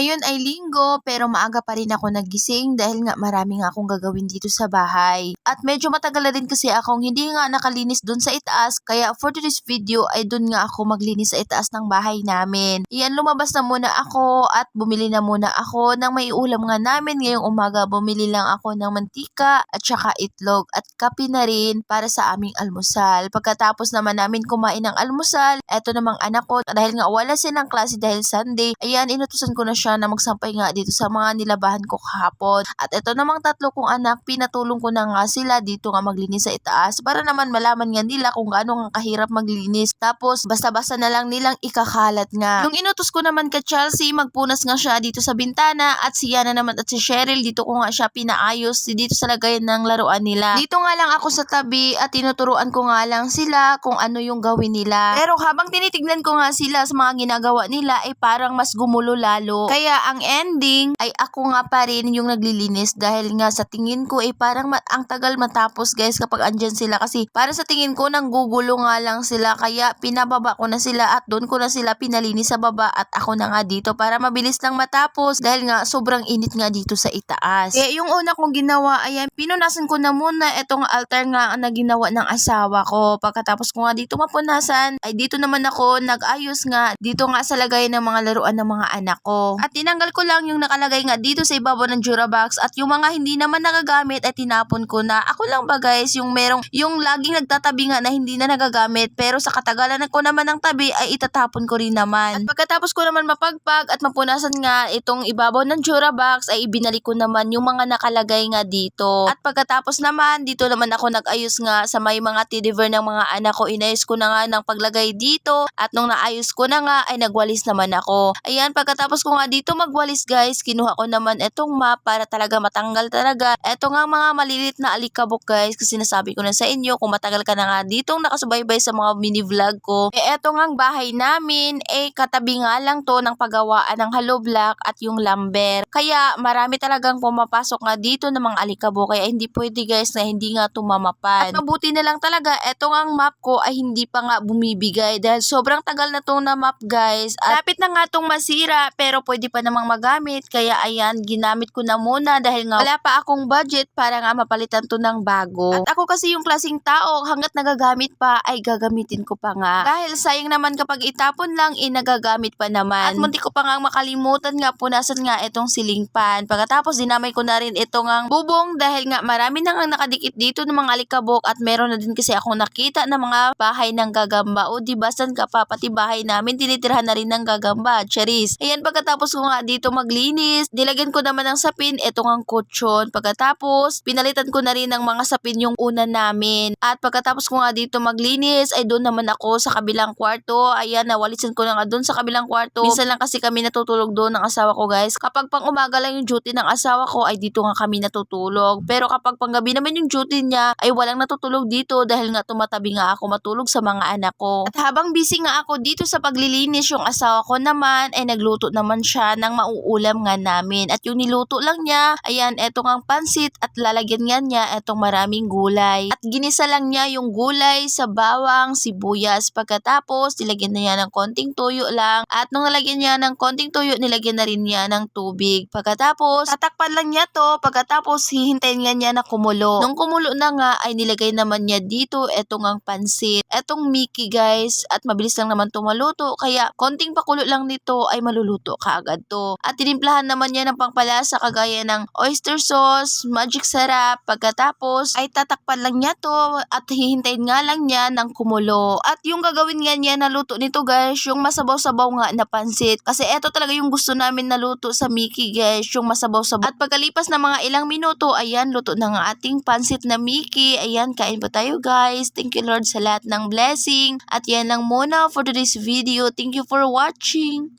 Ngayon ay linggo pero maaga pa rin ako nagising dahil nga marami nga akong gagawin dito sa bahay. At medyo matagal na din kasi akong hindi nga nakalinis dun sa itaas kaya for today's video ay dun nga ako maglinis sa itaas ng bahay namin. Iyan, lumabas na muna ako at bumili na muna ako ng may ulam nga namin ngayong umaga. Bumili lang ako ng mantika at saka itlog at kape na rin para sa aming almusal. Pagkatapos naman namin kumain ng almusal, eto namang anak ko dahil nga wala silang klase dahil Sunday, ayan, inutusan ko na siya na magsampay nga dito sa mga nilabahan ko kahapon. At ito namang tatlo kong anak, pinatulong ko na nga sila dito nga maglinis sa itaas para naman malaman nga nila kung gaano nga kahirap maglinis. Tapos basta-basta na lang nilang ikakalat nga. Nung inutos ko naman ka Chelsea, magpunas nga siya dito sa bintana at si Yana naman at si Cheryl, dito ko nga siya pinaayos dito sa lagayan ng laruan nila. Dito nga lang ako sa tabi at tinuturuan ko nga lang sila kung ano yung gawin nila. Pero habang tinitignan ko nga sila sa mga ginagawa nila ay parang mas gumulo lalo. Kaya ang ending ay ako nga pa rin yung naglilinis dahil nga sa tingin ko ay parang ang tagal matapos guys kapag andyan sila kasi para sa tingin ko nanggugulo nga lang sila kaya pinababa ko na sila at doon ko na sila pinalinis sa baba at ako na nga dito para mabilis lang matapos dahil nga sobrang init nga dito sa itaas. Kaya yung una kong ginawa ay pinunasan ko na muna itong altar nga na ginawa ng asawa ko. Pagkatapos ko nga dito mapunasan ay dito naman ako nag-ayos nga dito nga sa lagay ng mga laruan ng mga anak ko. At tinanggal ko lang yung nakalagay nga dito sa ibabaw ng Durabox at yung mga hindi naman nagagamit ay tinapon ko na. Ako lang ba guys yung yung laging nagtatabi nga na hindi na nagagamit pero sa katagalan ko naman ng tabi ay itatapon ko rin naman. At pagkatapos ko naman mapagpag at mapunasan nga itong ibabaw ng Durabox ay ibinalik ko naman yung mga nakalagay nga dito. At pagkatapos naman dito naman ako nag-ayos nga sa may mga teddy bear ng mga anak ko. Inayos ko na nga ng paglagay dito at nung naayos ko na nga ay nagwalis naman ako. Ayan, pagkatapos ko nga dito magwalis guys, kinuha ko naman etong map para talaga matanggal talaga eto nga mga malilit na alikabok guys kasi nasabi ko na sa inyo kung matagal ka na nga ditong nakasubaybay sa mga mini vlog ko. Eto nga ang bahay namin katabi nga lang to ng paggawaan ng hollow block at yung lumber. Kaya marami talagang pumapasok nga dito ng mga alikabok kaya hindi pwede guys na hindi nga tumamapan. At mabuti na lang talaga eto nga ang map ko ay hindi pa nga bumibigay dahil sobrang tagal na tong na map guys. At lapit na nga tong masira pero pwede pa namang magamit kaya ayan ginamit ko na muna dahil nga wala pa akong budget para nga mapalitan to ng bago. At ako kasi yung klaseng tao hanggat nagagamit pa ay gagamitin ko pa nga. Dahil sayang naman kapag itapon lang nagagamit pa naman. At munti ko pa nga makalimutan nga punasan nga itong ceiling fan. Pagkatapos dinamay ko na rin itong ang bubong dahil nga marami na nga nakadikit dito ng mga alikabok at meron na din kasi akong nakita na mga bahay ng gagamba. O diba san ka pa pati bahay namin tinitirhan na rin ng gagamba. Charis. Ayan, pagkatapos ko nga dito maglinis, dilagyan ko naman ng sapin itong ang kutsyon. Pagkatapos pinalitan ko na rin ng mga sapin yung una namin. At pagkatapos ko nga dito maglinis ay doon naman ako sa kabilang kwarto. Ayan, nawalisan ko na nga doon sa kabilang kwarto. Minsan lang kasi kami natutulog doon ng asawa ko guys. Kapag pang umaga lang yung duty ng asawa ko ay dito nga kami natutulog. Pero kapag panggabi naman yung duty niya ay walang natutulog dito dahil nga tumatabi nga ako matulog sa mga anak ko. At habang busy nga ako dito sa paglilinis, yung asawa ko naman ay nagluto naman siya ng mauulam nga namin. At yung niluto lang niya, ayan, etong ang pansit at lalagyan nga niya etong maraming gulay. At ginisa lang niya yung gulay sa bawang, sibuyas. Pagkatapos, nilagyan na niya ng konting tuyo lang. At nung nalagyan niya ng konting tuyo, nilagyan na rin niya ng tubig. Pagkatapos, tatakpan lang niya to. Pagkatapos, hihintayin nga niya na kumulo. Nung kumulo na nga, ay nilagay naman niya dito etong ang pansit. Etong Mickey guys. At mabilis lang naman to maluto. Kaya, konting pakulo lang nito ay maluluto kaagad to. At tinimplahan naman niya ng pangpalasa kagaya ng oyster sauce, magic sarap. Pagkatapos ay tatakpan lang niya to at hihintayin nga lang niya ng kumulo. At yung gagawin nga niya na luto nito guys, yung masabaw-sabaw nga na pansit. Kasi eto talaga yung gusto namin na luto sa Mickey guys, yung masabaw-sabaw. At pagkalipas ng mga ilang minuto, ayan, luto na nga ating pansit na Mickey. Ayan, kain pa tayo guys. Thank you Lord sa lahat ng blessing. At yan lang muna for today's video. Thank you for watching.